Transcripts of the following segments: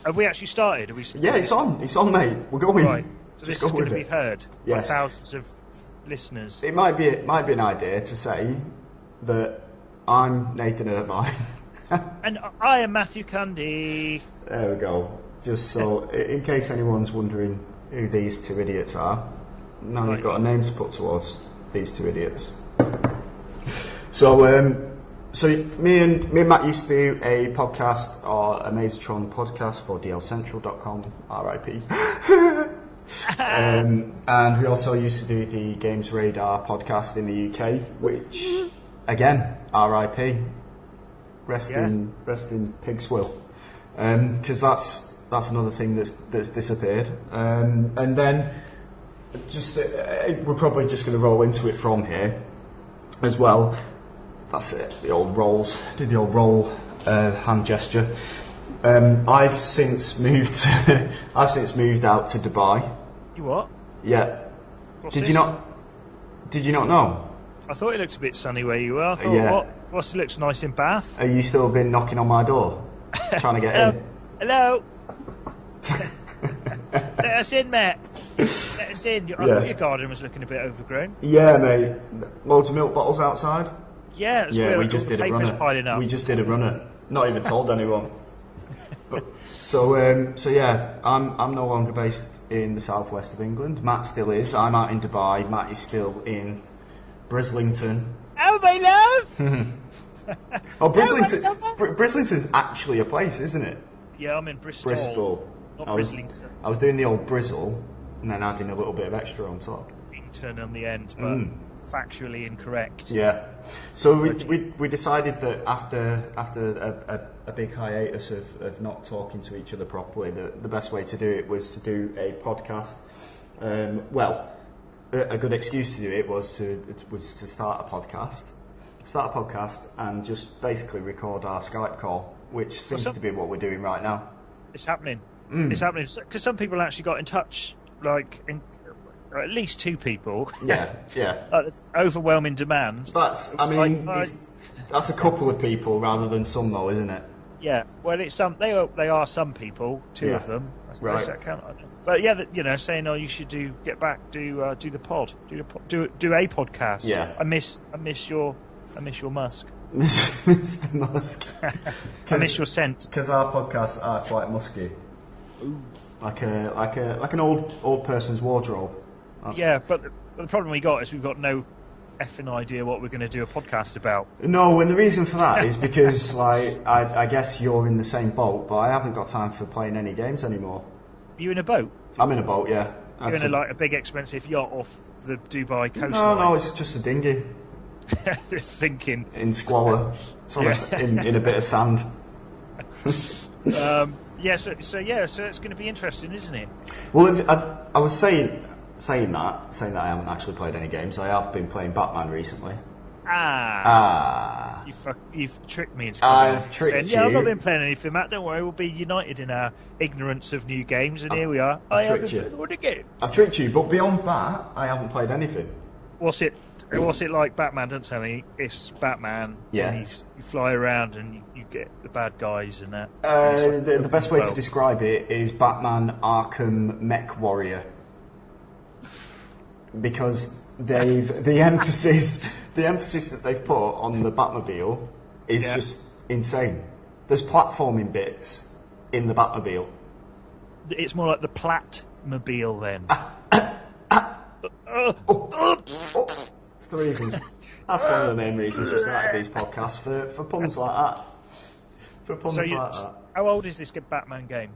Have we actually started? Yeah, it's on. It's on, mate. We're going. Right. So this is going to be heard by thousands of listeners. It might be an idea to say that I'm Nathan Irvine. And I am Matthew Cundy. There we go. Just so, in case anyone's wondering who these two idiots are, now you've got a name to put towards these two idiots. So me and Matt used to do a podcast, or a Mazatron podcast for dlcentral.com, RIP. And we also used to do the Games Radar podcast in the UK, which, again, RIP. Rest in pig's will. Because that's another thing that's disappeared. And then, we're probably just going to roll into it from here as well. That's it, the old rolls. Do the old roll hand gesture. I've since moved out to Dubai. You what? Yeah. Did you not know? I thought it looked a bit sunny where you were. I thought, it looks nice in Bath. Are you still been knocking on my door, trying to get in? Hello. Let us in, Matt. Let us in. I thought your garden was looking a bit overgrown. Yeah, mate. Loads of milk bottles outside. Yeah, we just did a runner. Piling up. We just did a runner. Not even told anyone. But, so yeah, I'm no longer based in the southwest of England. Matt still is. I'm out in Dubai. Matt is still in Brislington. Oh, my love! Oh, Brislington's actually a place, isn't it? Yeah, I'm in Bristol. Not Brislington. I was doing the old Brizzle and then adding a little bit of extra on top. Turn on the end, but factually incorrect. Yeah. So we decided that after a big hiatus of not talking to each other properly, the best way to do it was to do a podcast. A good excuse to do it was to start a podcast and just basically record our Skype call, which seems to be what we're doing right now. It's happening. It's happening because some people actually got in touch, at least two people. Yeah. Overwhelming demand. That's a couple of people rather than some, though, isn't it? Yeah. Well, it's some. They are some people. Two of them. I suppose that count. But yeah, saying, you should get back, do the pod, do a podcast. Yeah. I miss your Musk. Mr. Musk. I miss your scent. Because our podcasts are quite musky. Ooh. Like an old person's wardrobe. Yeah, but the problem we got is we've got no effing idea what we're going to do a podcast about. No, and the reason for that is because, I guess you're in the same boat, but I haven't got time for playing any games anymore. Are you in a boat? I'm in a boat, yeah. You're in a big expensive yacht off the Dubai coastline? No, it's just a dinghy. It's sinking. In squalor. In a bit of sand. So it's going to be interesting, isn't it? Well, I was saying that I haven't actually played any games. I have been playing Batman recently. You've tricked me into I've tricked you. Yeah, I've not been playing anything, Matt. Don't worry, we'll be united in our ignorance of new games, and here we are. I haven't played all the games. I've tricked you, but beyond that, I haven't played anything. What's it like, Batman? Don't tell me. It's Batman. Yeah. And you fly around and you get the bad guys and that. The best way to describe it is Batman Arkham Mech Warrior. Because the emphasis that they've put on the Batmobile is just insane. There's platforming bits in the Batmobile. It's more like the Platmobile then. It's the reason. That's one of the main reasons we started these podcasts, for puns like that. How old is this Batman game?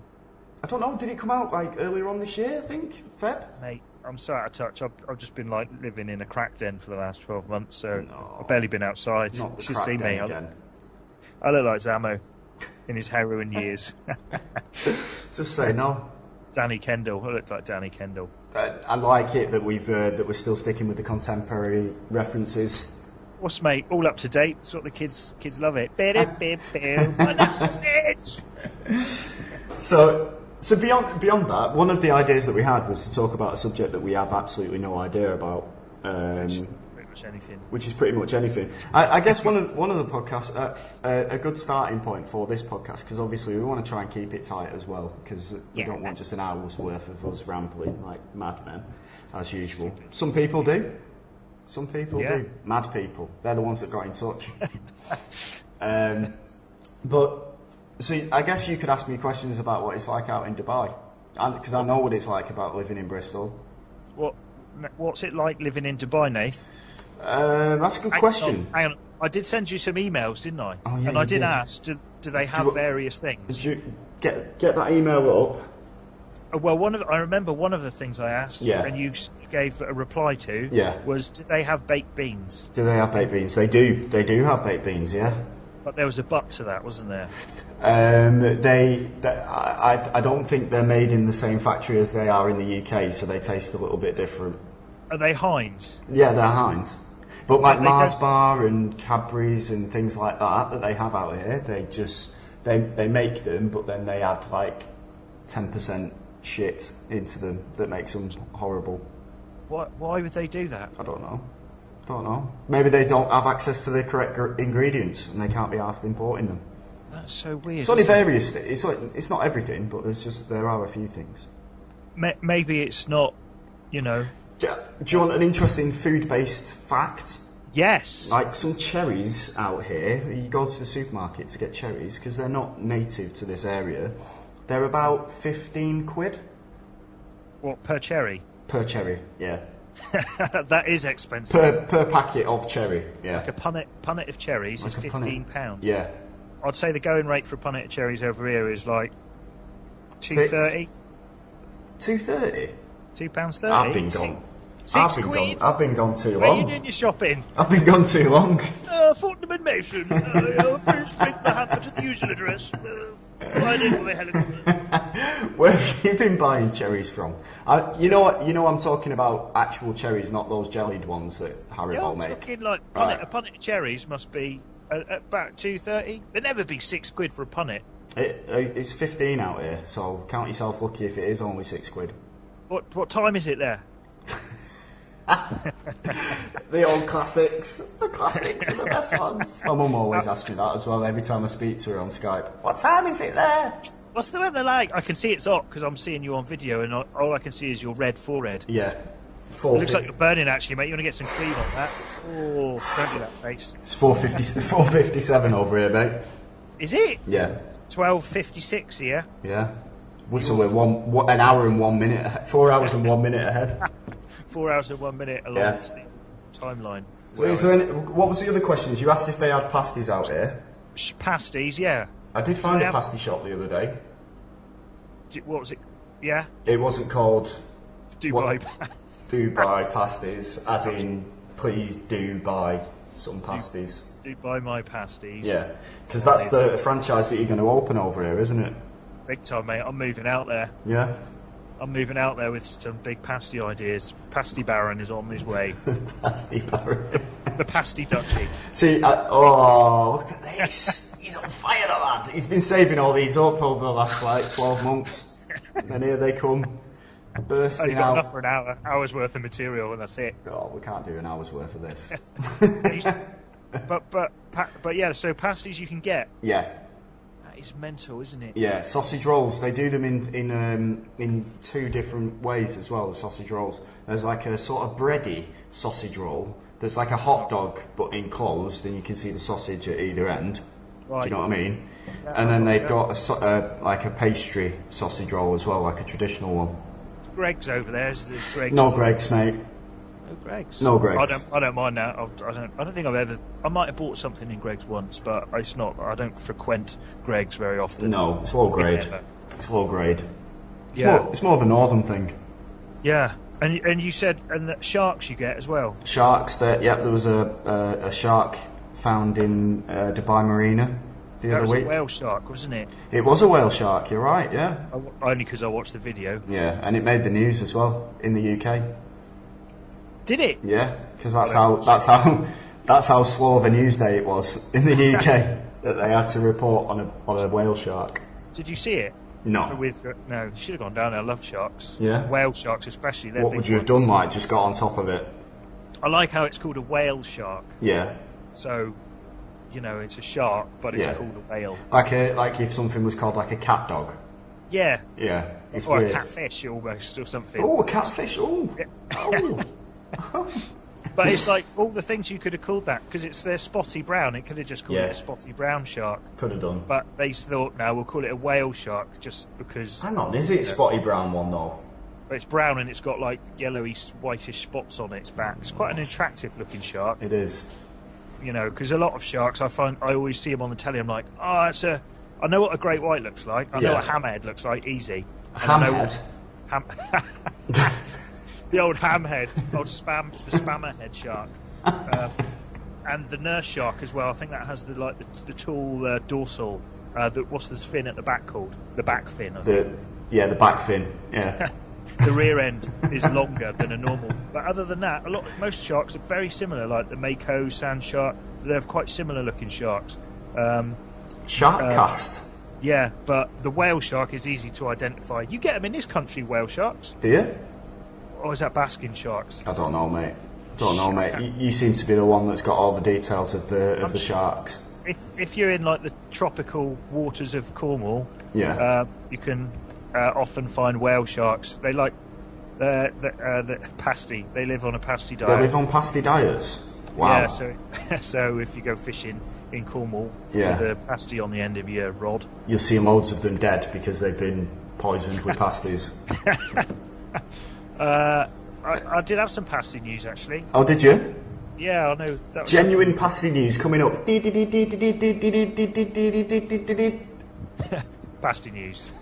I don't know. Did it come out earlier on this year? I think Feb. Mate, I'm so out of touch. I've just been living in a crack den for the last 12 months, so I've barely been outside. Not the Just crack see me. again. I look like Zamo in his heroin years. Just say no. Danny Kendall. I look like Danny Kendall. I like it that we're still sticking with the contemporary references. What's mate? All up to date. That's what the kids love it. My name's sausage. So beyond that, one of the ideas that we had was to talk about a subject that we have absolutely no idea about. much anything. Which is pretty much anything. I guess one of the podcasts, a good starting point for this podcast, because obviously we want to try and keep it tight as well, because we don't want just an hour's worth of us rambling like madmen, as usual. Some people do. Some people do. Mad people. They're the ones that got in touch. But, see, I guess you could ask me questions about what it's like out in Dubai, because I know what it's like about living in Bristol. What's it like living in Dubai, Nath? That's a good question. Hang on. I did send you some emails, didn't I? Oh, yeah, and I did did. ask, do they have various things? Did you get that email up? Well, I remember one of the things I asked, and you gave a reply to, was, do they have baked beans? Do they have baked beans? They do. They do have baked beans, yeah. But there was a but to that, wasn't there? I don't think they're made in the same factory as they are in the UK, so they taste a little bit different. Are they Heinz? Yeah, they're Heinz. But like Mars Bar and Cadbury's and things like that they have out here, they make them, but then they add like 10% shit into them that makes them horrible. Why would they do that? I don't know. Maybe they don't have access to the correct ingredients and they can't be asked importing them. That's so weird. It's only various. It's not everything, but there are a few things. Maybe it's not, Do you want an interesting food-based fact? Yes. Like some cherries out here, you go to the supermarket to get cherries because they're not native to this area. They're about 15 quid. What, per cherry? Per cherry, yeah. That is expensive. Per packet of cherry, yeah. Like a punnet of cherries is £15. Yeah. I'd say the going rate for a punnet of cherries over here is like £2.30. £2.30? £2.30? I've been gone. Six quid? I've been gone too long. Where are you doing your shopping? I've been gone too long. Fortnum and Mason. Please bring the hamper to the usual address. Right in with helicopter. Where have you been buying cherries from? You know what? I'm talking about actual cherries, not those jellied ones that Haribo make. I'm talking like a punnet of cherries must be about £2.30. There'd never be £6 for a punnet. It's 15 out here, so count yourself lucky if it is only £6. What time is it there? The old classics. The classics are the best ones. My mum always asks me that as well every time I speak to her on Skype. What time is it there? What's the weather like? I can see it's hot because I'm seeing you on video and all I can see is your red forehead. Yeah. It looks like you're burning actually, mate. You want to get some cream on that? Oh, don't do that face. It's 4:57 over here, mate. Is it? Yeah. 12:56 here. Yeah. We're an hour and 1 minute ahead. 4 hours and 1 minute ahead. 4 hours and 1 minute along the timeline. What was the other questions? You asked if they had pasties out here. Pasties, yeah. I did find a pasty shop the other day. What was it? Yeah? It wasn't called Dubai. Dubai pasties, as in please do buy some pasties. Do buy my pasties. Yeah, because that's the franchise that you're going to open over here, isn't it? Big time, mate. I'm moving out there. Yeah? I'm moving out there with some big pasty ideas. Pasty Baron is on his way. Pasty Baron. The pasty duchy. See, look at this. He's on fire, the lad. He's been saving all these up over the last, 12 months. And here they come, bursting You've got out. enough for an hour's worth of material, and that's it. Oh, we can't do an hour's worth of this. But yeah, so pasties you can get. Yeah. That is mental, isn't it? Yeah, sausage rolls. They do them in two different ways as well. The sausage rolls. There's like a sort of bready sausage roll. There's like a hot dog but enclosed, and you can see the sausage at either end. Right. Do you know what I mean? Yeah, and then they've got like a pastry sausage roll as well, like a traditional one. Greg's over there. Is the Greg's? No Greg's, mate. No Greg's. No Greg's. I don't mind that. I don't think I've ever. I might have bought something in Greg's once, but it's not. I don't frequent Greg's very often. No, it's low grade. It's low grade. It's more of a northern thing. Yeah, and you said the sharks you get as well. Sharks. There was a shark found in Dubai Marina the other week. That was a whale shark, wasn't it? It was a whale shark. You're right. Yeah. Only because I watched the video. Yeah, and it made the news as well in the UK. Did it? Yeah, because that's how slow of a news day it was in the UK that they had to report on a whale shark. Did you see it? No. No, you should have gone down there. I love sharks. Yeah. Whale sharks especially. What would you have done? Like just got on top of it? I like how it's called a whale shark. Yeah. So, it's a shark, but it's called a whale. Like if something was called like a cat dog. Yeah. Yeah. It's or weird. a catfish almost, or something. Oh, a catfish. Oh. Yeah. Oh. But it's like all the things you could have called that, because it's their spotty brown. It could have just called it a spotty brown shark. Could have done. But they thought, no, we'll call it a whale shark, just because... Hang on, is it spotty brown one though? But it's brown and it's got like yellowy, whitish spots on its back. It's quite an attractive looking shark. It is. Because a lot of sharks, I always see them on the telly. I'm like, I know what a great white looks like. I know what a hammerhead looks like. Easy. Hammerhead. The old hamhead, old spammerhead shark, and the nurse shark as well. I think that has the tall dorsal. What's the fin at the back called? The back fin. The back fin. Yeah. The rear end is longer than a normal. But other than that, most sharks are very similar. Like the mako, sand shark, they're quite similar looking sharks. Shark cast. Yeah, but the whale shark is easy to identify. You get them in this country, whale sharks. Do you? Or is that basking sharks? I don't know, mate. You seem to be the one that's got all the details of the sharks. If you're in like the tropical waters of Cornwall, you can often find whale sharks. They like the pasty. They live on a pasty diet. They live on pasty diets. Wow. Yeah. So if you go fishing in Cornwall with a pasty on the end of your rod, you'll see loads of them dead because they've been poisoned with pasties. I did have some pasty news actually. Oh, did you? Yeah, I know. That was genuine pasty news coming up. Pasty news.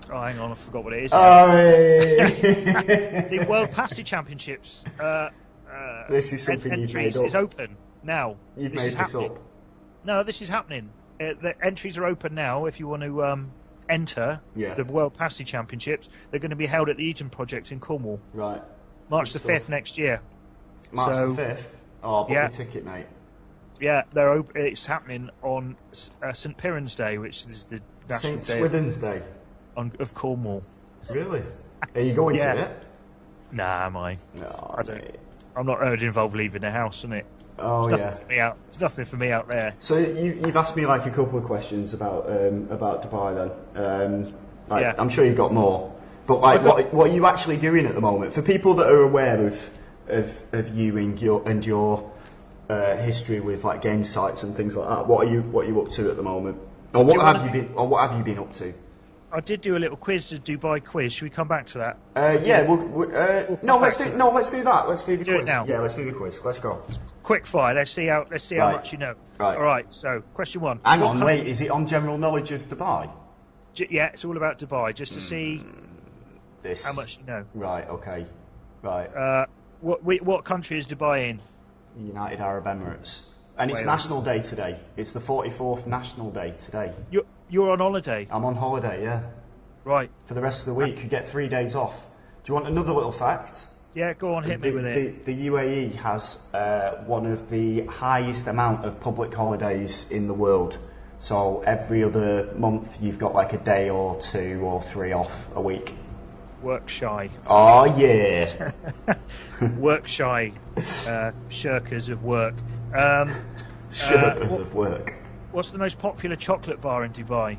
Oh, hang on, I forgot what it is. The World Pasty Championships. This is something you've made up. Is open now. You've made this up. No, this is happening. The entries are open now. If you want to enter the World Pasty Championships, they're going to be held at the Eden Project in Cornwall. Right. March the 5th next year. March the 5th? Oh, book your ticket, mate. Yeah, it's happening on St. Piran's Day, which is the national St. Swithin's Day of Cornwall. Really? Are you going to it? Nah, am I? No, I don't. I'm not involved leaving the house, isn't it? Oh, There's nothing for me out there. So you've asked me like a couple of questions about Dubai then. I'm sure you've got more. But what are you actually doing at the moment? For people that are aware of you and your history with like game sites and things like that, what are you up to at the moment? Or what have you been up to? I did do a little quiz, a Dubai quiz. Should we come back to that? Let's do that. Let's do the quiz. It now. Yeah, let's do the quiz. Let's go. Quick fire. Let's see how much you know. Right. All right. So, question one. Hang on, wait. Is it on general knowledge of Dubai? Yeah, it's all about Dubai, just to see how much you know. Right. Okay. Right. What country is Dubai in? United Arab Emirates. And it's National Day today. It's the 44th National Day today. You're on holiday? I'm on holiday, yeah. Right. For the rest of the week, you get 3 days off. Do you want another little fact? Yeah, go on, hit me with it. The UAE has one of the highest amount of public holidays in the world. So every other month, you've got like a day or 2 or 3 off a week. Work shy. Oh, yeah. Work shy. Shirkers of work. Shirkers of work. What's the most popular chocolate bar in Dubai?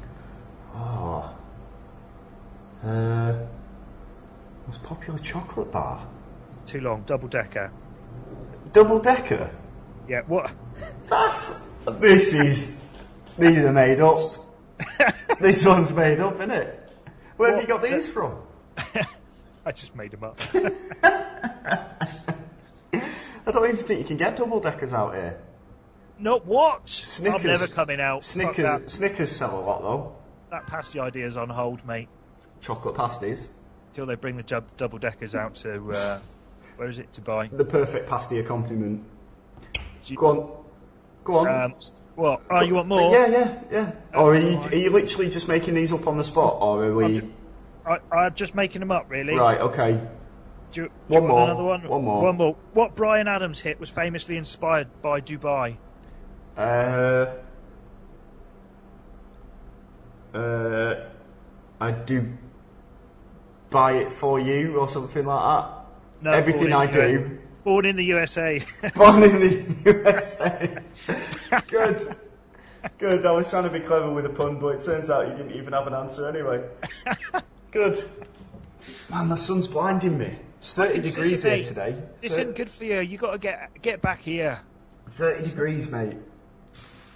Oh. Most popular chocolate bar? Too long. Double decker. Double decker? Yeah, what? These are made up. This one's made up, isn't it? Where have you got these from? I just made them up. I don't even think you can get double deckers out here. Not what? Snickers. I'm never coming out. Snickers sell a lot though. That pasty idea's on hold, mate. Chocolate pasties. Till they bring the double deckers out to where is it? Dubai. The perfect pasty accompaniment. Go on. What? Oh, you want more? Yeah. Or are you literally just making these up on the spot, or are we? I'm just making them up, really. Right. Okay. Do you want another one? One more. One more. What Bryan Adams hit was famously inspired by Dubai? I do buy it for you or something like that. No, everything I do. Born in the USA. Born in the USA. Good. Good. I was trying to be clever with a pun, but it turns out you didn't even have an answer anyway. Good. Man, the sun's blinding me. It's 30 degrees here today. This isn't good for you. You got to get back here. 30 degrees, mate.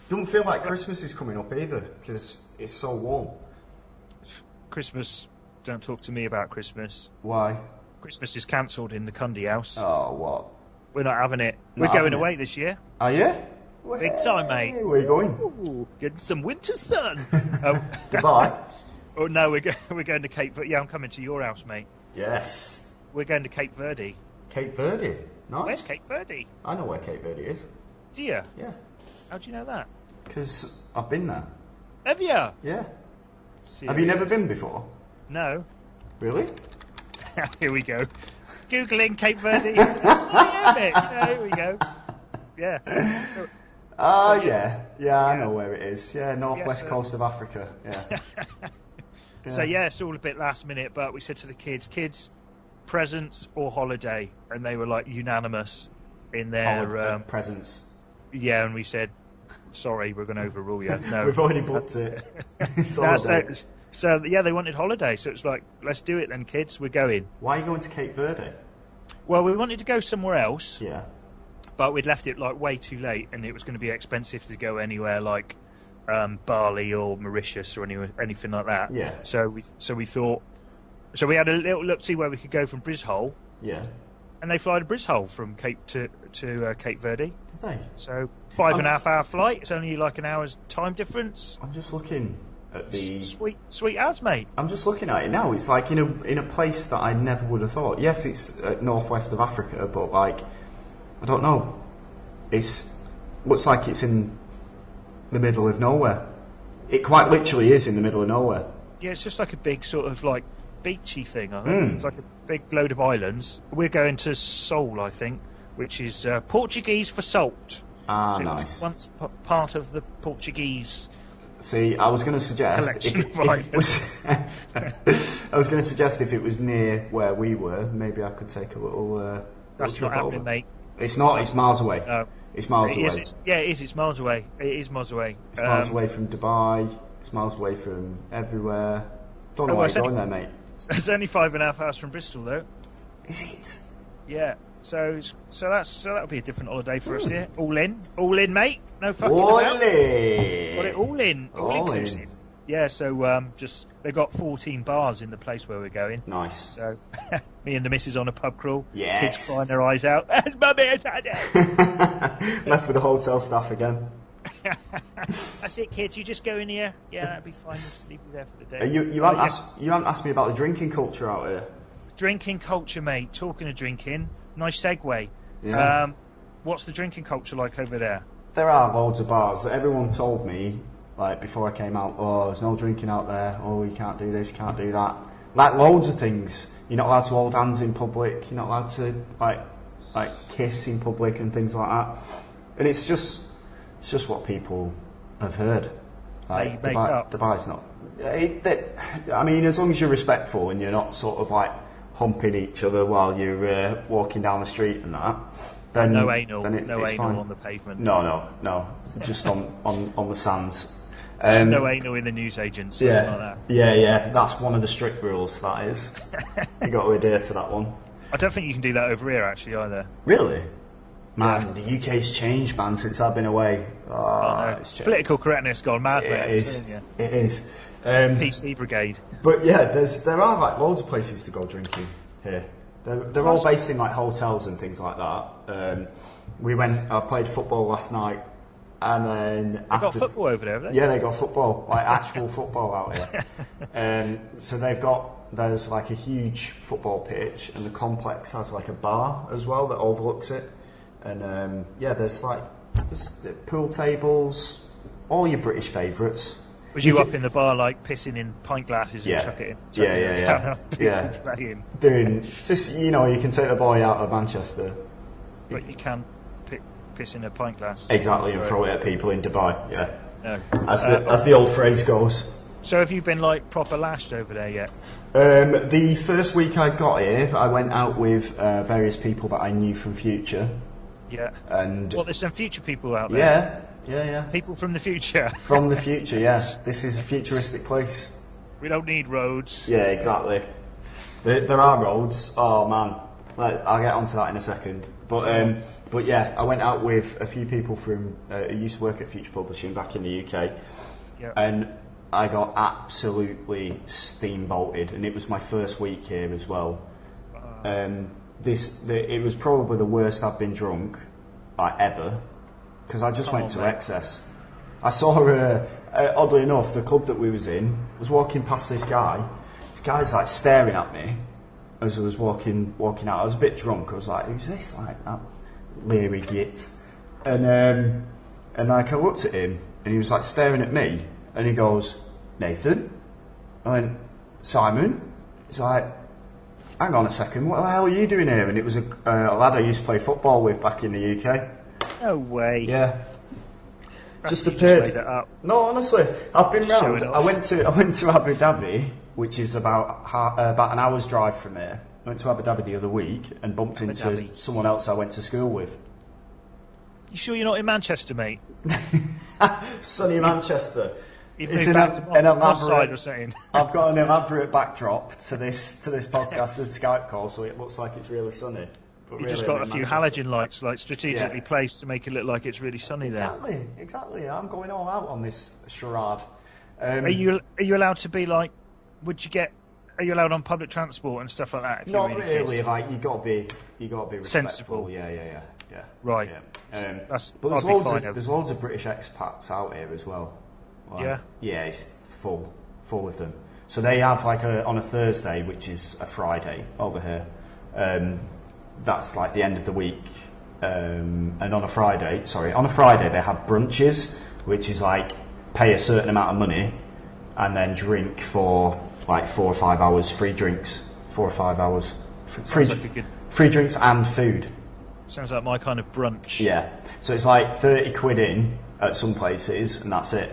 Don't feel like Christmas is coming up either, because it's so warm. Christmas. Don't talk to me about Christmas. Why? Christmas is cancelled in the Cundy house. Oh, what? We're not having it. We're going away this year. Are you? Big time, mate. Where are you going? Ooh, getting some winter sun. Goodbye. Oh no, we're going to Cape Verde. Yeah, I'm coming to your house, mate. Yes. We're going to Cape Verde. Cape Verde? Nice. Where's Cape Verde? I know where Cape Verde is. Do you? Yeah. How do you know that? Because I've been there. Have you? Yeah. Serious? Have you never been before? No. Really? Here we go. Googling Cape Verde. Yeah, mate. Here we go. Yeah. So, yeah, I know where it is. Yeah, northwest coast of Africa. Yeah. So yeah, it's all a bit last minute, but we said to the kids, presents or holiday, and they were like unanimous in their presents. Yeah, and we said, sorry, we're going to overrule you. No, we've already booked it. So yeah, they wanted holiday, so it's like, let's do it then, kids. We're going. Why are you going to Cape Verde? Well, we wanted to go somewhere else. Yeah. But we'd left it like way too late, and it was going to be expensive to go anywhere like Bali or Mauritius or anything like that. Yeah. So we thought. So we had a little look, see where we could go from Brisbane. Yeah. And they fly to Brisbane from Cape to Cape Verde. Did they? So 5.5 hour flight. It's only like an hour's time difference. I'm just looking at the sweet as, mate. I'm just looking at it now. It's like in a place that I never would have thought. Yes, it's northwest of Africa, but like, I don't know. It's looks like it's in the middle of nowhere. It quite literally is in the middle of nowhere. Yeah, it's just like a big sort of like beachy thing, I think. It's like a big load of islands. We're going to Seoul, I think, which is Portuguese for salt. Ah, so nice. It was once part of the Portuguese. See, I was going to suggest I was going to suggest if it was near where we were, maybe I could take a little. That's little not happening, mate. It's not. It's miles away. No. It's miles away. It is. It's miles away. It is miles away. It's miles away from Dubai. It's miles away from everywhere. Don't know why you're going there, mate. It's only 5.5 hours from Bristol, though. Is it? Yeah. So that'll be a different holiday for us here. All in, mate. No fucking All about. in. Got it all in, all inclusive. Yeah. So just they've got 14 bars in the place where we're going. Nice. So me and the missus on a pub crawl. Yes. Kids crying their eyes out. That's mummy and daddy. Left with the hotel staff again. That's it, kids. You just go in here. Yeah, that'd be fine. Just leave you there for the day. You haven't asked me about the drinking culture out here. Drinking culture, mate. Talking of drinking, nice segue. Yeah. What's the drinking culture like over there? There are loads of bars. Everyone told me, like, before I came out, oh, there's no drinking out there. Oh, you can't do this, you can't do that. Like, loads of things. You're not allowed to hold hands in public. You're not allowed to, like kiss in public and things like that. And it's just what people have heard. Like, make up. Dubai's not. I mean, as long as you're respectful and you're not sort of like humping each other while you're walking down the street and that. Then, no anal, then it's fine. on the pavement. No, just on the sands. No anal in the newsagents. Yeah, like that. yeah. That's one of the strict rules. That is, you got to adhere to that one. I don't think you can do that over here actually either. Really, man, the UK's changed, man, since I've been away. No. It's changed. Political correctness gone mad. It is. Yeah. It is. PC Brigade. But yeah, there are like loads of places to go drinking here. They're all based in like hotels and things like that. I played football last night, and then They got football over there, have they? Yeah, they got football, like actual football out here. So there's like a huge football pitch, and the complex has like a bar as well that overlooks it. And there's pool tables, all your British favourites. Was you up in the bar like pissing in pint glasses and chuck it in? Yeah. Doing just you can take the boy out of Manchester, but you can piss in a pint glass. Exactly, and throw it at people in Dubai. Yeah, No. as the old phrase goes. So have you been like proper lashed over there yet? The first week I got here, I went out with various people that I knew from Future. Yeah. And there's some future people out there. Yeah. People from the future. From the future, yeah. This is a futuristic place. We don't need roads. Yeah, exactly. There are roads. Oh man, I'll get onto that in a second. But yeah, I went out with a few people from who used to work at Future Publishing back in the UK, and I got absolutely steambolted, and it was my first week here as well. It was probably the worst I've been drunk ever, because I just went to excess. I saw, oddly enough, the club that we was in was walking past this guy. This guy's like staring at me as I was walking out. I was a bit drunk. I was like, "Who's this?" Like that leery git. And I looked at him, and he was like staring at me, and he goes, "Nathan?" I went, "Simon?" He's like, "Hang on a second, what the hell are you doing here?" And it was a lad I used to play football with back in the UK. No way. Yeah. Just appeared. Just made that up. No, honestly, I've been Show round. it I off. went to Abu Dhabi, which is about an hour's drive from here. I went to Abu Dhabi the other week and bumped into someone else I went to school with. You sure you're not in Manchester, mate? Sunny Manchester. You've It's moved back to an my side elaborate. or something. I've got an elaborate backdrop to this podcast and Skype call, so it looks like it's really sunny. But You really, just got I'm a in few Manchester. halogen lights strategically placed to make it look like it's really sunny there. Exactly. I'm going all out on this charade. Are you allowed to be like? Are you allowed on public transport and stuff like that? If Not you're really. Like you got to be respectful. Sensible. Yeah. Right. Yeah. But There's loads of British expats out here as well. Yeah. Yeah, it's full of them. So they have on a Thursday, which is a Friday over here. That's like the end of the week. And on a Friday they have brunches, which is like pay a certain amount of money and then drink for like 4 or 5 hours, free drinks, 4 or 5 hours. Free drinks and food. Sounds like my kind of brunch. Yeah. So it's like 30 quid in at some places and that's it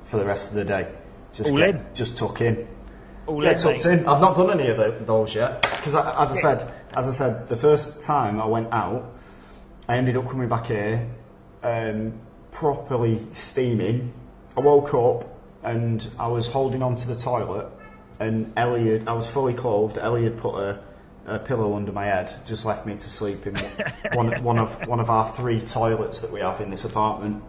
for the rest of the day. Just tuck in. Tucked in. I've not done any of those yet because, as I said, the first time I went out, I ended up coming back here, properly steaming. I woke up and I was holding on to the toilet, and I was fully clothed. Ellie had put a pillow under my head, just left me to sleep in one of our 3 toilets that we have in this apartment.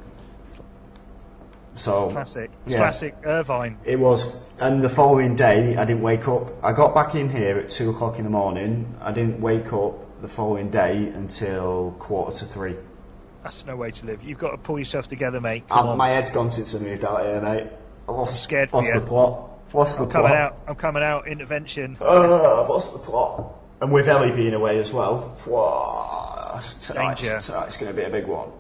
So classic Irvine. It was, and the following day I didn't wake up. I got back in here at 2 o'clock in the morning. I didn't wake up the following day until 2:45. That's no way to live. You've got to pull yourself together, mate. Come on. My head's gone since I moved out here, mate. I'm scared for you. The plot. I'm coming out. Intervention. I've lost the plot. And with Ellie being away as well, tonight's going to be a big one.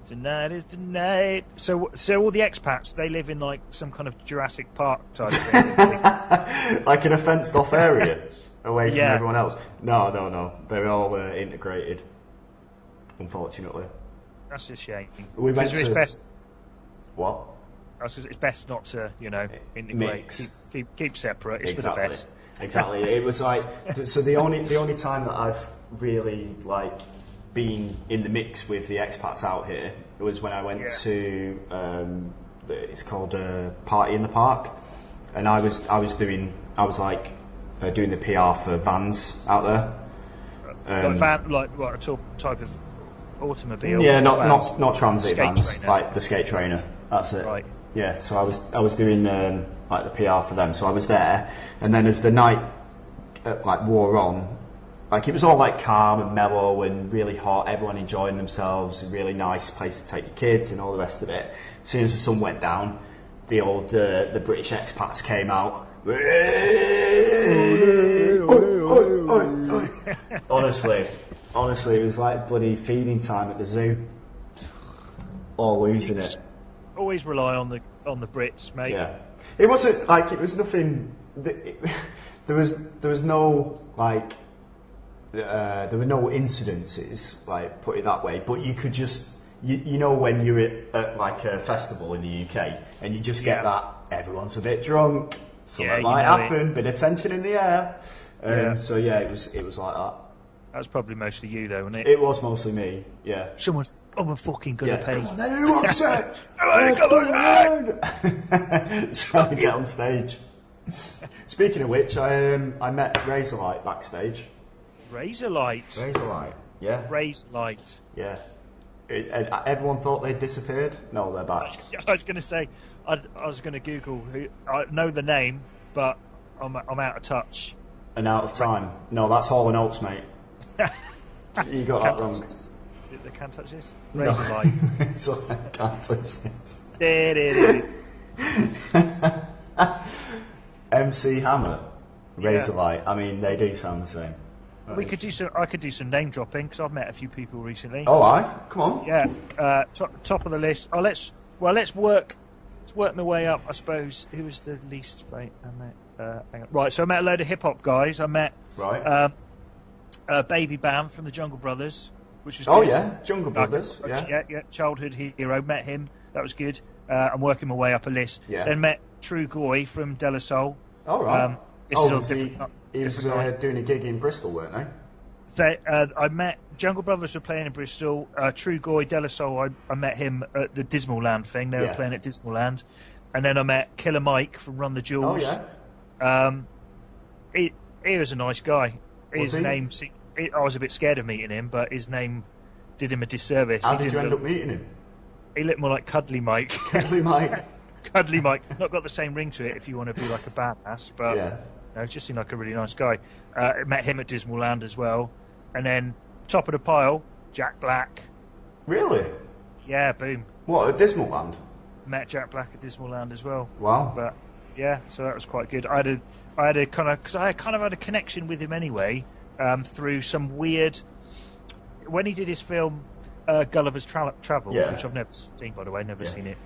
Tonight is the night. So all the expats, they live in like some kind of Jurassic Park type thing. Like in a fenced off area away from everyone else. No. They're all integrated, unfortunately. That's a shame. It's best. What? It's best not to, integrate. Mix. Keep separate. It's for the best. Exactly. It was like so. The only time that I've really been in the mix with the expats out here was when I went to it's called Party in the Park, and I was doing the PR for vans out there. What type of automobile? Yeah, not transit skate vans, trainer. like the skate trainer. That's it. Right. Yeah, so I was doing the PR for them. So I was there, and then as the night wore on, it was all calm and mellow and really hot. Everyone enjoying themselves. A really nice place to take your kids and all the rest of it. As soon as the sun went down, the British expats came out. Honestly, it was like bloody feeding time at the zoo. All losing it. Always rely on the Brits, mate. Yeah, it wasn't it was nothing. There was no there were no incidences, put it that way. But you could just when you're at a festival in the UK and you just get that everyone's a bit drunk. Something Yeah, might you know happen. Bit of tension in the air. Yeah. So yeah, it was like that. That was probably mostly you, though, wasn't it? It was mostly me. Yeah. I'm fucking gonna pay. Come on, then who wants it? Come on, Trying to get on stage. Speaking of which, I met Razorlight backstage. Razorlight. Razorlight. Yeah. Razorlight. Yeah. Everyone thought they'd disappeared. No, they're back. I was going to say, I was going to Google who. I know the name, but I'm out of touch. And out of time. No, that's Hall and Oates, mate. You got that wrong. They can't touch this? No. Razorlight. So I can't touch this. MC Hammer. Razorlight. I mean, they do sound the same. I could do some name dropping because I've met a few people recently. Oh, come on. Yeah, top of the list. Let's work my way up. I suppose who was the least fate I met? Hang on. Right, so I met a load of hip hop guys. I met Baby Bam from the Jungle Brothers, which was good. Yeah, Jungle Brothers. Yeah, childhood hero. Met him. That was good. I'm working my way up a list. Yeah. Then met True Goy from De La Soul. Oh right. This is all different. He was doing a gig in Bristol, weren't they? I met Jungle Brothers were playing in Bristol. True Goy, De La Soul, I met him at the Dismal Land thing. They were playing at Dismal Land. And then I met Killer Mike from Run the Jewels. Oh, yeah. He was a nice guy. Was he? Name, I was a bit scared of meeting him, but his name did him a disservice. How did you end up meeting him? He looked more like Cuddly Mike. Cuddly Mike. Cuddly Mike. Not got the same ring to it if you want to be like a badass, but no, just seemed like a really nice guy. Met him at Dismal Land as well. And then, top of the pile, Jack Black. Really? Yeah, boom. What, at Dismal Land? Met Jack Black at Dismal Land as well. Wow. But yeah, so that was quite good. I had a kind of because I kind of had a connection with him anyway through some weird when he did his film Gulliver's Travels, which I've never seen, by the way, never seen it.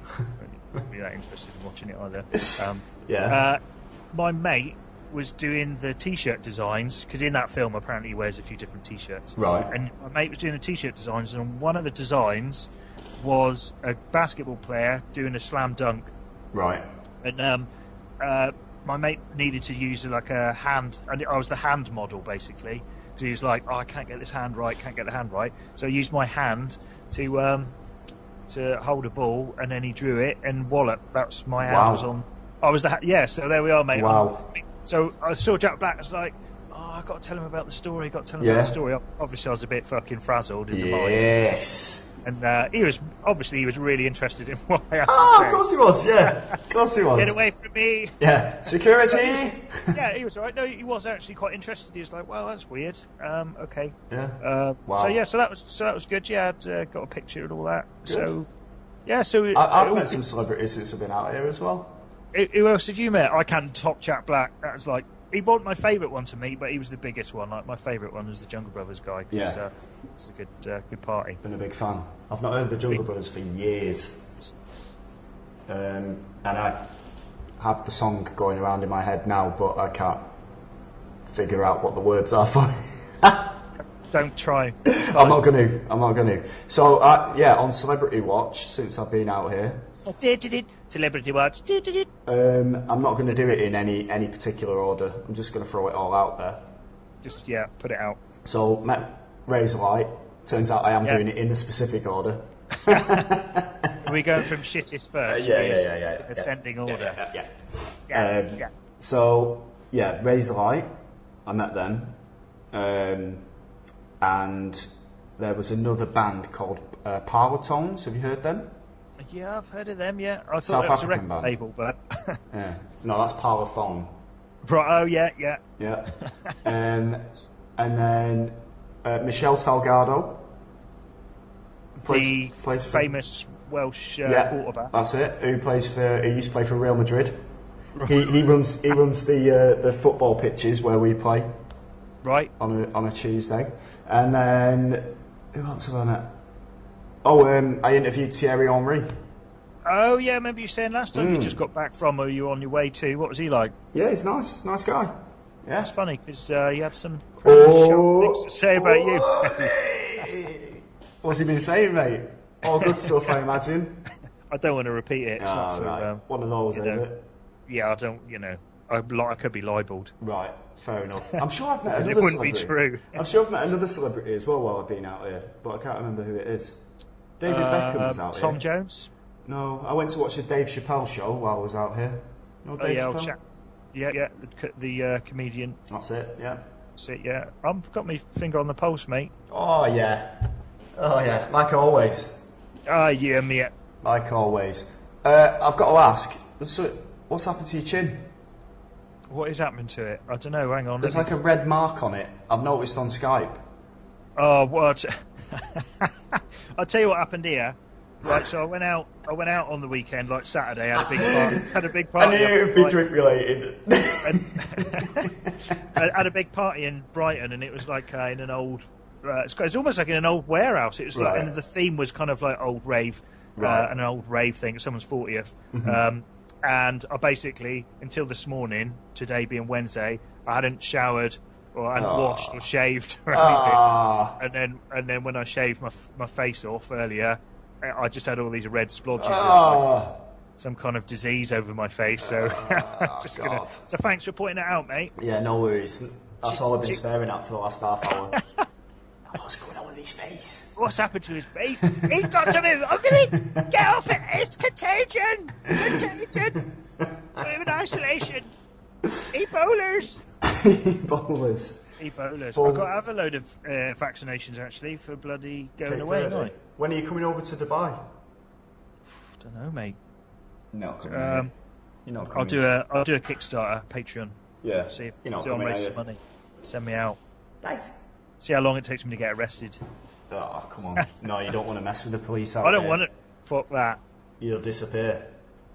Not really that interested in watching it either. My mate was doing the T-shirt designs because in that film apparently he wears a few different T-shirts. Right. And my mate was doing the T-shirt designs, and one of the designs was a basketball player doing a slam dunk. Right. And my mate needed to use like a hand, and I was the hand model basically, because he was like, "Oh, I can't get this hand right, can't get the hand right." So I used my hand to hold a ball, and then he drew it, and wallop. That's my hand was on. I was the so there we are, mate. Wow. So I saw Jack Black. I was like, "Oh, I got to tell him about the story. Got to tell him about the story." Obviously, I was a bit fucking frazzled in the mind. Yes. And he was really interested in what I had to say. Of course he was, yeah. Of course he was. Get away from me. Yeah. Security. Yeah, he was all right. No, he was actually quite interested. He was like, well, that's weird. Okay. Yeah. Wow. So that was good. Yeah, I'd got a picture and all that. Good. So, yeah, so... I've met some celebrities since I've been out here as well. Who else have you met? I can't top Jack Black. That was like... He wasn't my favourite one to meet, but he was the biggest one. Like my favourite one was the Jungle Brothers guy. Yeah. It's a good party. Been a big fan. I've not heard the Jungle Brothers for years. And I have the song going around in my head now, but I can't figure out what the words are for it. Don't try. I'm not going to. So, on Celebrity Watch, since I've been out here... Celebrity Watch. I'm not going to do it in any particular order. I'm just going to throw it all out there. Just, put it out. So, met Razorlight. Turns out I am doing it in a specific order. Are we going from shittest first? Yeah. Ascending order. Yeah. So, Razorlight. I met them. And there was another band called Parlotones. Have you heard them? Yeah, I've heard of them, yeah. I thought South it was a African record band. label, but... Yeah. No, that's Parlophone. Right, oh, yeah. Yeah. And then Michelle Salgado. Plays famous Welsh quarterback. That's it. Who used to play for Real Madrid. He runs the football pitches where we play. Right. On a Tuesday. And then who else have I met? I interviewed Thierry Henry. Oh yeah, I remember you saying last time you just got back from, or you were on your way to. What was he like? Yeah, he's nice guy. Yeah, it's funny because he had some things to say about you. What's he been saying, mate? All good stuff, I imagine. I don't want to repeat it. It's not for, one of those, is it? yeah, I don't, I could be libelled. Right, fair enough. I'm sure I've met It another wouldn't celebrity. be true. I'm sure I've met another celebrity as well while I've been out here, but I can't remember who it is. David Beckham was out Tom here. Jones? No, I went to watch a Dave Chappelle show while I was out here. No, Dave Chappelle? Yeah, the comedian. That's it, yeah. That's it, yeah. I've got my finger on the pulse, mate. Oh, yeah. Oh, yeah, like always. Ah, yeah, mate. Like always. I've got to ask, so what's happened to your chin? What is happening to it? I don't know, hang on. There's like a red mark on it, I've noticed on Skype. Oh, what? I'll tell you what happened here. Right, so I went out on the weekend, like Saturday, had a big party. I knew it would be drink related. I had a big party in Brighton, and it was like in an old. It's almost like in an old warehouse. It was like, and the theme was kind of like old rave, an old rave thing. Someone's 40th, and I basically until this morning, today being Wednesday, I hadn't showered or I hadn't washed or shaved or anything. And then when I shaved my face off earlier, I just had all these red splodges of like some kind of disease over my face. So just gonna. So thanks for pointing it out, mate. Yeah, no worries. That's all I've been staring at for the last half hour. What's going on with his face? What's happened to his face? He's got something ugly! Get off it! It's contagion! Contagion! I'm in isolation. Ebolas! Ebolas. Ebolas. I've got to have a load of vaccinations actually for bloody going away, haven't I? When are you coming over to Dubai? Don't know, mate. No, coming. You're not coming. I'll do a Kickstarter, Patreon. Yeah. See if you're not I'll coming, raise some money. Send me out. Nice. See how long it takes me to get arrested. Oh, come on. No, you don't want to mess with the police out I don't there. want it. Fuck that. You'll disappear.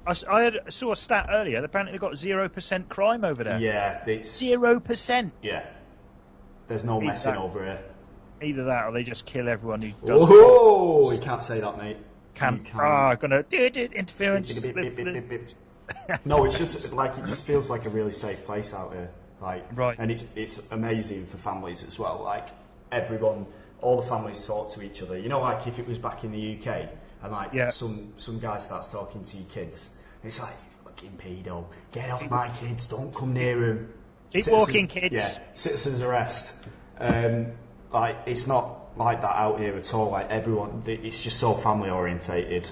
I saw a stat earlier. Apparently they've got 0% crime over there. Yeah. It's 0%. Yeah. There's no messing over here. Either that or they just kill everyone who does Oh, you can't say that, mate. Gonna do interference. No, it's just like it just feels like a really safe place out here. Like, right. And it's amazing for families as well. Like everyone, all the families talk to each other. You know, like if it was back in the UK and like some guy starts talking to your kids, it's like fucking pedo. Get off my kids! Don't come near them. Keep walking, kids. Yeah, citizens arrest. Like it's not like that out here at all. Like everyone, it's just so family orientated.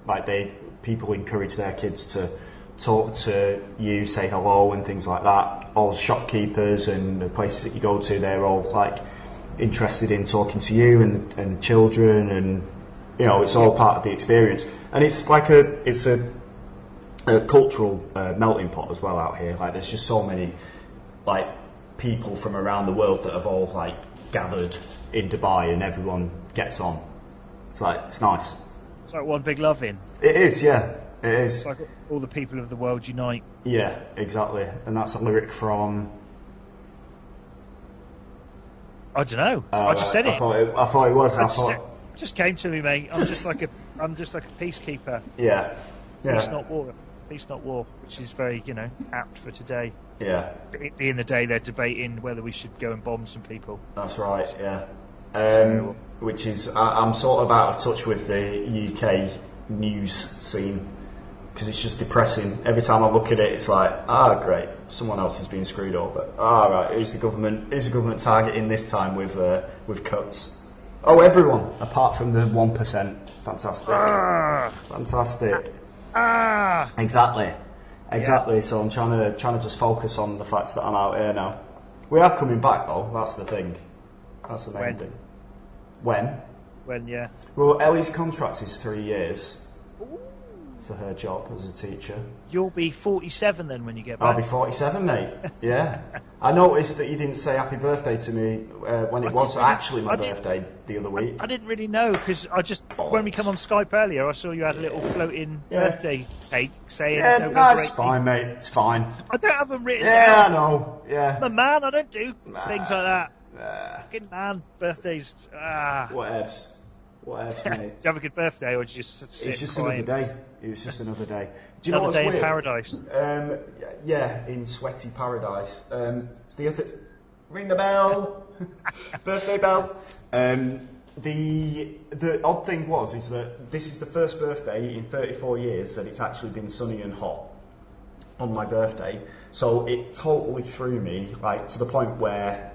Like people encourage their kids to talk to you, say hello and things like that. All shopkeepers and the places that you go to, they're all like interested in talking to you and children, and you know it's all part of the experience. And it's like a cultural melting pot as well out here. Like there's just so many like people from around the world that have all like gathered in Dubai, and everyone gets on. It's nice. It's like one big loving. It is, yeah. It is. It's like all the people of the world unite. Yeah, exactly. And that's a lyric from. I don't know. I just said it. I thought it was. Just came to me, mate. I'm just like a peacekeeper. Yeah. Peace, not war. Peace, not war. Which is very, apt for today. Yeah. Being the day they're debating whether we should go and bomb some people. That's right. Yeah. Which is, I'm sort of out of touch with the UK news scene because it's just depressing. Every time I look at it, it's like, great, someone else is being screwed over. Right, who's the government targeting this time with cuts? Oh, everyone apart from the 1%. Fantastic. Fantastic. Exactly. Yeah. So I'm trying to just focus on the fact that I'm out here now. We are coming back though. That's the thing. That's the main thing. When? Yeah. Well, Ellie's contract is 3 years for her job as a teacher. You'll be 47 then when you get back. I'll be 47, mate. Yeah. I noticed that you didn't say happy birthday to me when it was actually my birthday the other week. I didn't really know because when we come on Skype earlier, I saw you had a little floating birthday cake saying. Yeah, no, it's fine, mate. It's fine. I don't have them written. Yeah, I know. Yeah. I'm a man. I don't do things like that. Fucking man, birthdays. Whatevs, mate. Do you have a good birthday, or did you just sit It's just crying? another day. It was just another day. Do you know Another what's day weird? in paradise. Yeah, in sweaty paradise. The other, ring the bell, birthday bell. The odd thing is that this is the first birthday in 34 years that it's actually been sunny and hot. on my birthday. So it totally threw me, like, to the point where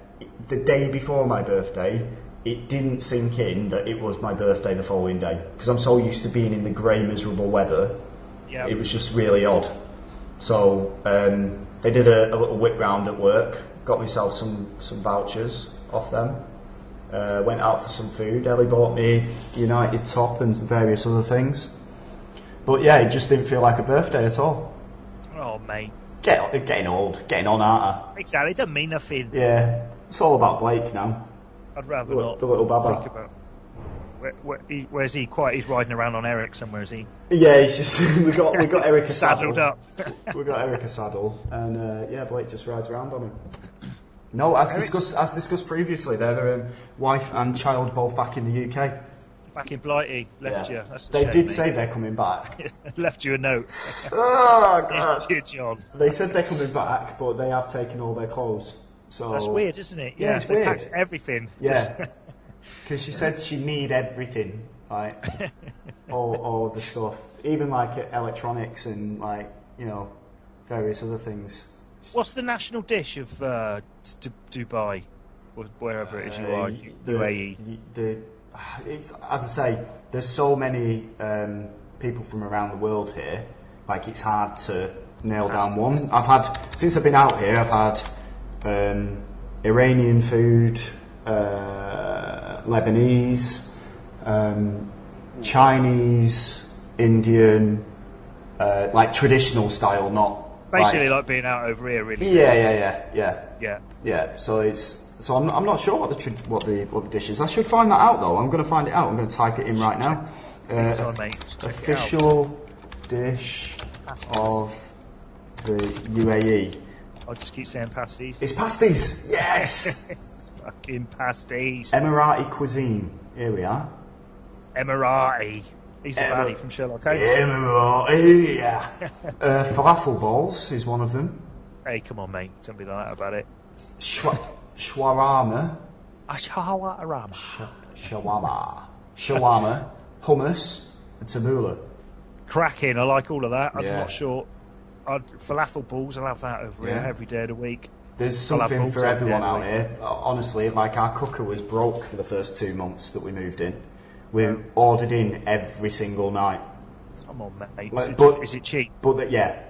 the day before my birthday, it didn't sink in that it was my birthday the following day. Because I'm so used to being in the grey, miserable weather, it was just really odd. So they did a little whip round at work, got myself some vouchers off them, went out for some food. Ellie bought me United top and various other things. But yeah, it just didn't feel like a birthday at all. Oh, mate. Getting old, getting on, aren't I? Exactly, it doesn't mean nothing. Yeah, it's all about Blake now. I'd rather not the little baba. think about... Where's he? Quite, he's riding around on Eric somewhere, is he? Yeah, he's just... we got Eric a saddled saddle. up. We got Eric a saddle, and yeah, Blake just rides around on him. No, as discussed previously, they're wife and child both back in the UK. Back in Blighty, left you. That's They shame, did mate. say they're coming back. Left you a note. Oh God! Dear John. They said they're coming back, but they have taken all their clothes. So That's weird, isn't it? Yeah, it's they weird. packed everything. Yeah, because she said she need everything, like all the stuff, even like electronics and like various other things. What's the national dish of Dubai, or wherever it is you are, UAE? As I say, there's so many people from around the world here. Like it's hard to nail down one. Since I've been out here, I've had Iranian food, Lebanese, Chinese, Indian, like traditional style, not basically like being out over here, really. Yeah. So I'm not sure what the dish is. I should find that out though. I'm going to find it out. I'm going to type it in right now. Official dish of the UAE. I'll just keep saying pasties. It's pasties. Yes. It's fucking pasties. Emirati cuisine. Here we are. Emirati. He's the baddie from Sherlock Holmes. Emirati. Yeah. Falafel balls is one of them. Hey, come on, mate. Don't be like that about it. Shawarma. Shawarma. Hummus. And tabbouleh. Cracking. I like all of that. I'm Yeah. not sure. Falafel balls, I'll have that over here every day of the week. There's something for everyone out here. Honestly, like our cooker was broke for the first 2 months that we moved in. We ordered in every single night. Come on, mate. Is it cheap? But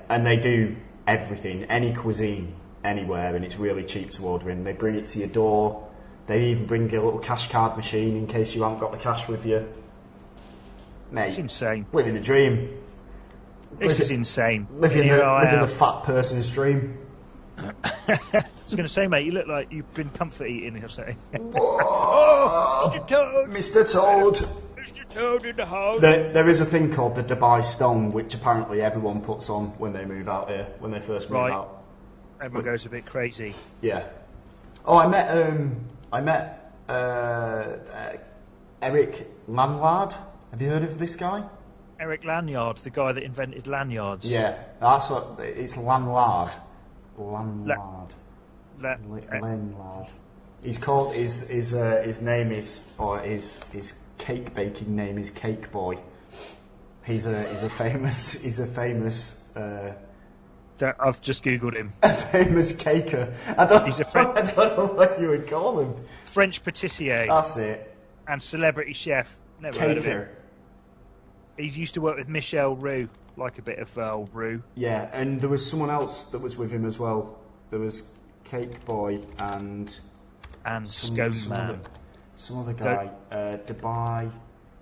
and they do everything, any cuisine, anywhere, and it's really cheap to order in. They bring it to your door. They even bring a little cash card machine in case you haven't got the cash with you. Mate, it's insane. Living the dream. This is insane. Living the fat person's dream. I was going to say, mate, you look like you've been comfort eating or something. Oh, Mr. Toad! Mr. Toad! Mr. Toad in the house! There is a thing called the Dubai Stone, which apparently everyone puts on when they move out here, when they first move out. Everyone goes a bit crazy. Yeah. Oh, I met Eric Lanyard. Have you heard of this guy? Eric Lanyard, the guy that invented lanyards. Yeah, that's what it's. Lanyard. Lanyard. Lanyard. He's called. His name is, or his cake baking name is Cake Boy. He's a famous. I've just googled him. A famous caker. I don't know what you would call him. French patissier. That's it. And celebrity chef. Never heard of him. He used to work with Michel Roux, like a bit of old Roux. Yeah, and there was someone else that was with him as well. There was Cake Boy and Scone Man. Some other guy. Dubai.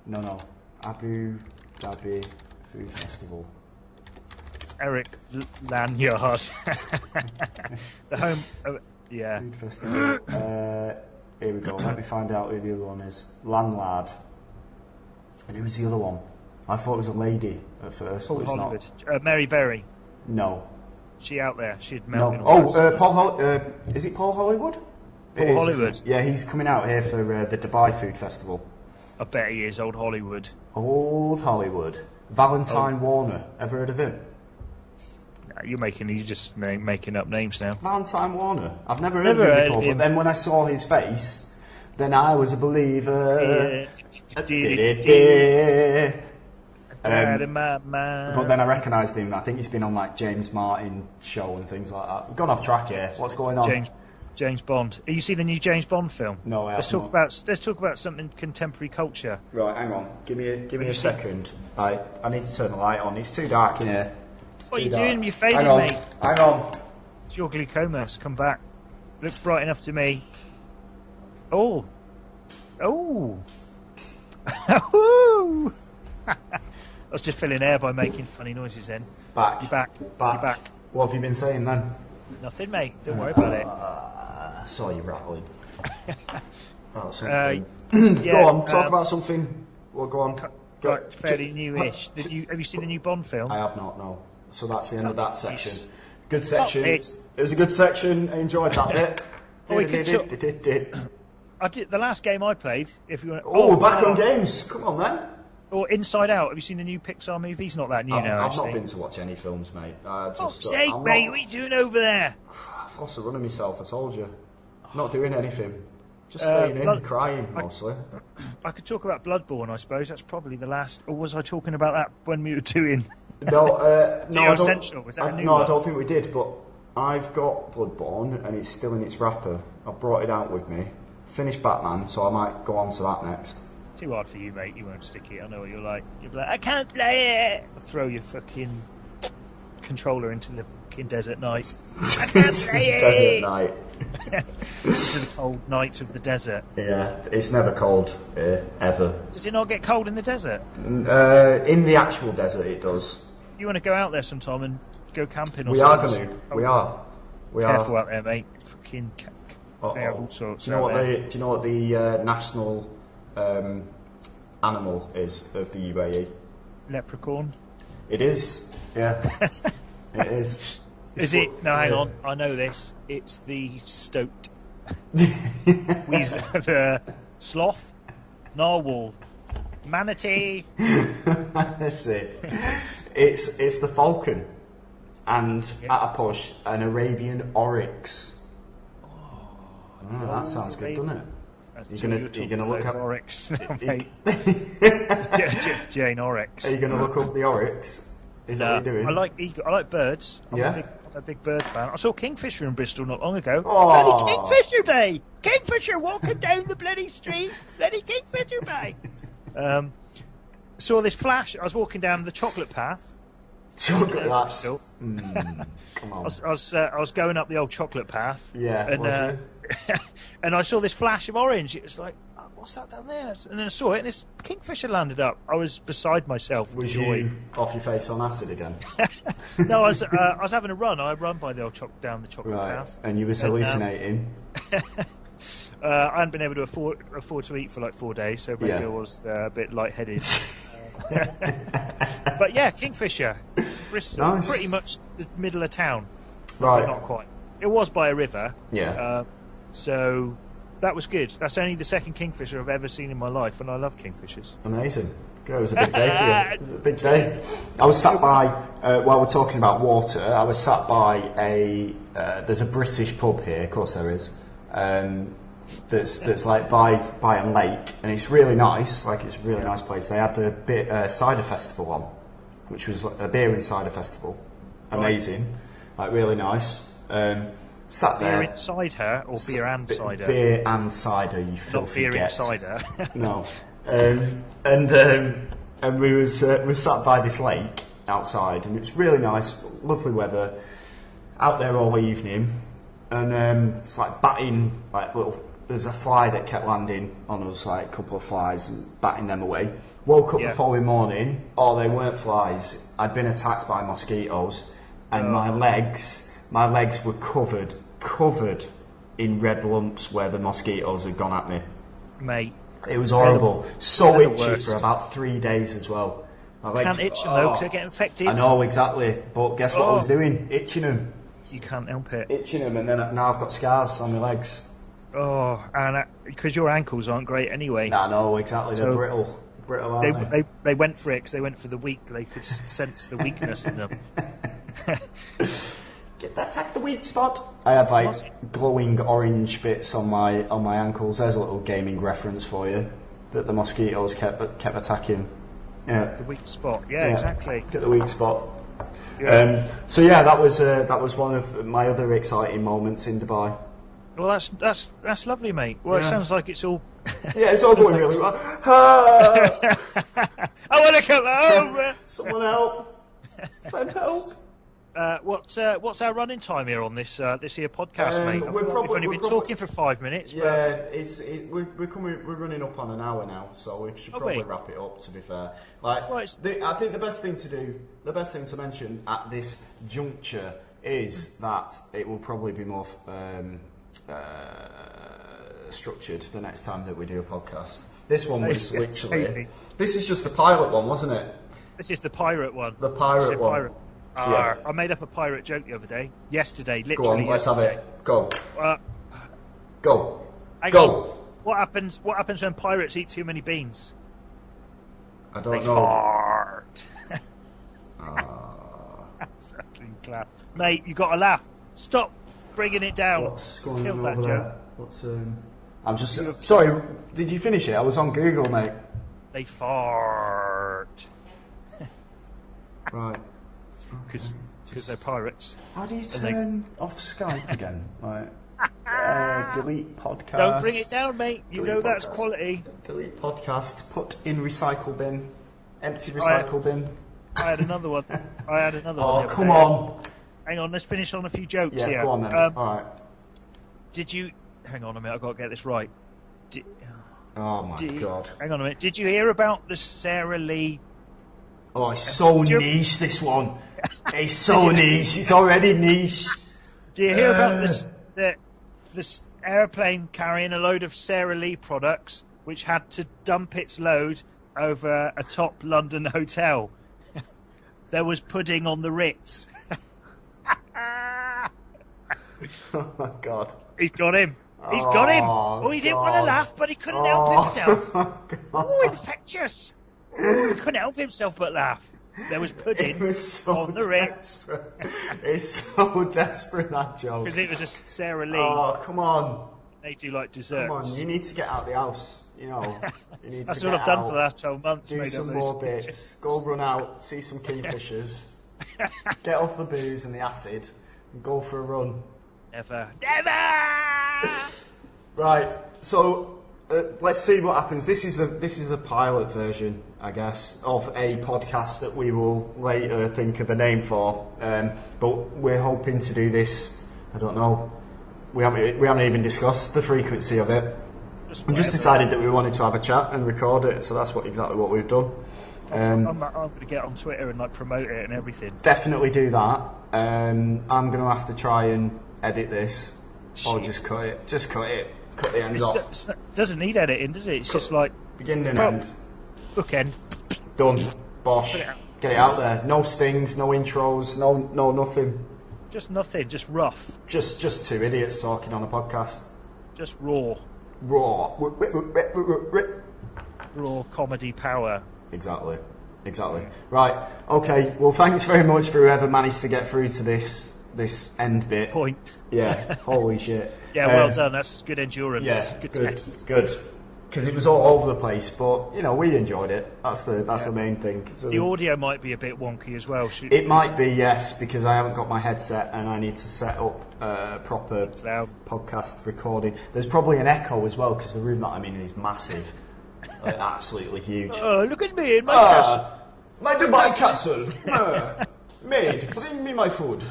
No. Abu Dhabi Food Festival. Eric Lanyard. The home. Yeah. Food Festival. Here we go. Let me find out who the other one is. Lanyard. And who was the other one? I thought it was a lady at first. Paul but it's Hollywood. not. Mary Berry. No. She out there. She'd No. melt in Paul. Is it Paul Hollywood? Paul Hollywood. Yeah, he's coming out here for the Dubai Food Festival. I bet he is. Old Hollywood. Old Hollywood. Valentine Warner. Ever heard of him? You're just making up names now. Valentine Warner. I've never heard of him before, but then when I saw his face, then I was a believer. Dad in my mind. But then I recognised him. I think he's been on like James Martin show and things like that. We've gone off track here. What's going on? James Bond. Have you seen the new James Bond film? No, I haven't. Let's talk about something contemporary culture. Right, hang on. Give me a second. I need to turn the light on. It's too dark in here. What are you doing? You're fading, mate. Hang on. It's your glaucomas. Come back. Looks bright enough to me. Oh. I was just filling air by making funny noises then. Back. You're back. You're back. What have you been saying then? Nothing, mate. Don't worry about it. I saw you rattling. About yeah, go on, talk about something. Well, go on. Right, fairly newish. Have you seen the new Bond film? I have not, no. So that's the end of that section. Good section. It was a good section. I enjoyed that bit. I did the last game I played. If you want. Oh, back on games. Come on, then. Or Inside Out. Have you seen the new Pixar movie? It's not that new now. I've not been to watch any films, mate. Fuck's sake, mate! What are you doing over there? I've lost the run of myself. I told you. Not doing anything. Just staying in, crying mostly. I could talk about Bloodborne, I suppose. That's probably the last. Or was I talking about that when we were doing? No, no, Essential. Was that a new no, one? I don't think we did. But I've got Bloodborne, and it's still in its wrapper. I brought it out with me. Finished Batman, so I might go on to that next. Too hard for you, mate. You won't stick it. I know what you're like. You'll be like, I can't play it. I'll throw your fucking controller into the fucking desert night. I can't play it. Desert night. Into the cold night of the desert. Yeah, it's never cold ever. Does it not get cold in the desert? In the actual desert, it does. You want to go out there sometime and go camping or we something? We are. Careful out there, mate. Fucking. They have all sorts. Do you know what the national animal is of the UAE? Leprechaun. It is. Yeah. It is. Is it? No, hang on. I know this. It's the stoat. The sloth, narwhal, manatee. That's it. It's the falcon, and at a push, an Arabian oryx. Oh, that sounds good, doesn't it? You're gonna look up oryx, mate. Jane Oryx. Are you gonna look up the oryx? Is that what you're doing? I like birds. I'm a big bird fan. I saw Kingfisher in Bristol not long ago. Oh. Bloody Kingfisher Bay! Kingfisher walking down the bloody street. Bloody Kingfisher Bay. Saw this flash. I was walking down the chocolate path. Chocolate path. Come on. I was going up the old chocolate path. Yeah. And and I saw this flash of orange. It was like, oh, what's that down there? And then I saw it, and this kingfisher landed up. I was beside myself with joy. You off your face on acid again? No, I was having a run. I run by the old down the chocolate path. And you was hallucinating. I hadn't been able to afford to eat for like 4 days, so maybe I was a bit lightheaded. But yeah, Kingfisher, Bristol, nice. Pretty much the middle of town. Right. But not quite. It was by a river. Yeah. So that was good. That's only the second kingfisher I've ever seen in my life, and I love kingfishers. Amazing. It was a big day for you. It was a big day. I was sat by, while we're talking about water, I was sat by there's a British pub here, of course there is, that's like by a lake, and it's really nice, like it's a really nice place. They had a cider festival on, which was a beer and cider festival. Amazing. Like really nice. Sat there. Beer inside her, or beer and cider? Beer and cider, you filthy Not beer get. and cider. No. And we sat by this lake outside, and it was really nice, lovely weather, out there all evening, and it's like batting, like there's a fly that kept landing on us, like a couple of flies, and batting them away. Woke up the following morning, they weren't flies, I'd been attacked by mosquitoes, and my legs were covered in red lumps where the mosquitoes had gone at me. Mate. It was horrible. So itchy for about 3 days as well. My legs, can't itch them though, because they get infected. I know, exactly. But guess what I was doing? Itching them. You can't help it. Itching them, and then now I've got scars on my legs. Oh, and because your ankles aren't great anyway. I know, exactly. They're brittle. Aren't they? They went for it because they went for the weak. They could sense the weakness in them. Attack the weak spot. I had like glowing orange bits on my ankles. There's a little gaming reference for you that the mosquitoes kept attacking. Yeah. The weak spot. Yeah, exactly. Get the weak spot. Yeah. So yeah, that was one of my other exciting moments in Dubai. Well, that's lovely, mate. Well, it sounds like it's all. Yeah, it's all going really well. I want to come home. Someone help! Send help! What's our running time here on this here podcast, mate? We've only been talking for 5 minutes. Yeah, we're running up on an hour now, so we should probably wrap it up. To be fair, I think the best thing to mention at this juncture is that it will probably be more structured the next time that we do a podcast. This one was literally. This is just the pilot one, wasn't it? This is the pirate one. The pirate one. Pirate. Yeah. I made up a pirate joke the other day. Yesterday, literally. Go on, let's have it. Go. Go. Hang Go. on. What happens when pirates eat too many beans? I don't They know. fart. Fucking class. Mate, you got to laugh. Stop bringing it down. What's going Kill on that over joke. there? What's I'm just sorry. Did you finish it? I was on Google, mate. They fart. Right. Because they're pirates. How do you turn off Skype again? Right. Delete podcast. Don't bring it down, mate. You know that's podcast. quality. Delete podcast. Put in recycle bin. Empty recycle bin. I had another one. Oh, come on. Hang on, let's finish on a few jokes Yeah, here. go on then. All right. Did you... Hang on a minute, I've got to get this right. Oh, my God. Hang on a minute. Did you hear about the Sarah Lee... Oh, it's so niche, this one. It's so niche. It's already niche. Do you hear about this airplane carrying a load of Sarah Lee products which had to dump its load over a top London hotel? There was pudding on the Ritz. Oh, my God. He's got him. He's got him. Oh, he didn't want to laugh, but he couldn't help himself. Oh, infectious. Oh, he couldn't help himself but laugh. There was pudding on the Ritz. It's so desperate, that joke. Because it was a Sarah Lee. Oh, come on. They do like desserts. Come on, you need to get out of the house. You know, you need That's to what get I've done out, for the last 12 months. do some more bits, go run out, see some kingfishers, get off the booze and the acid, and go for a run. Never. Right, so let's see what happens. This is the pilot version, I guess, of a podcast that we will later think of a name for. But we're hoping to do this. I don't know. We haven't even discussed the frequency of it. We just decided that we wanted to have a chat and record it, so that's exactly what we've done. I'm going to get on Twitter and like promote it and everything. Definitely do that. I'm going to have to try and edit this, or just cut it. Just cut it. Cut the ends off. It doesn't need editing, does it? It's just like beginning and end. Bookend. Done. Bosh. Get it out there. No stings, no intros, no nothing. Just nothing. Just rough. Just two idiots talking on a podcast. Just raw. Raw. Raw comedy power. Exactly. Right. Okay. Well, thanks very much for whoever managed to get through to this end bit. Point. Yeah. Holy shit. Yeah. Well done. That's good endurance. Yeah. Good. Good. Because it was all over the place, but you know we enjoyed it. That's the main thing. So the audio might be a bit wonky as well. It might be, yes, because I haven't got my headset and I need to set up proper podcast recording. There's probably an echo as well because the room that I'm in is massive, like, absolutely huge. Oh, look at me in my castle. My Dubai castle. Maid, bring me my food.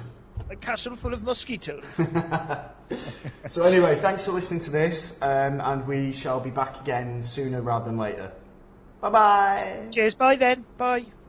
A castle full of mosquitoes. So anyway, thanks for listening to this, and we shall be back again sooner rather than later. Bye-bye. Cheers, bye then. Bye.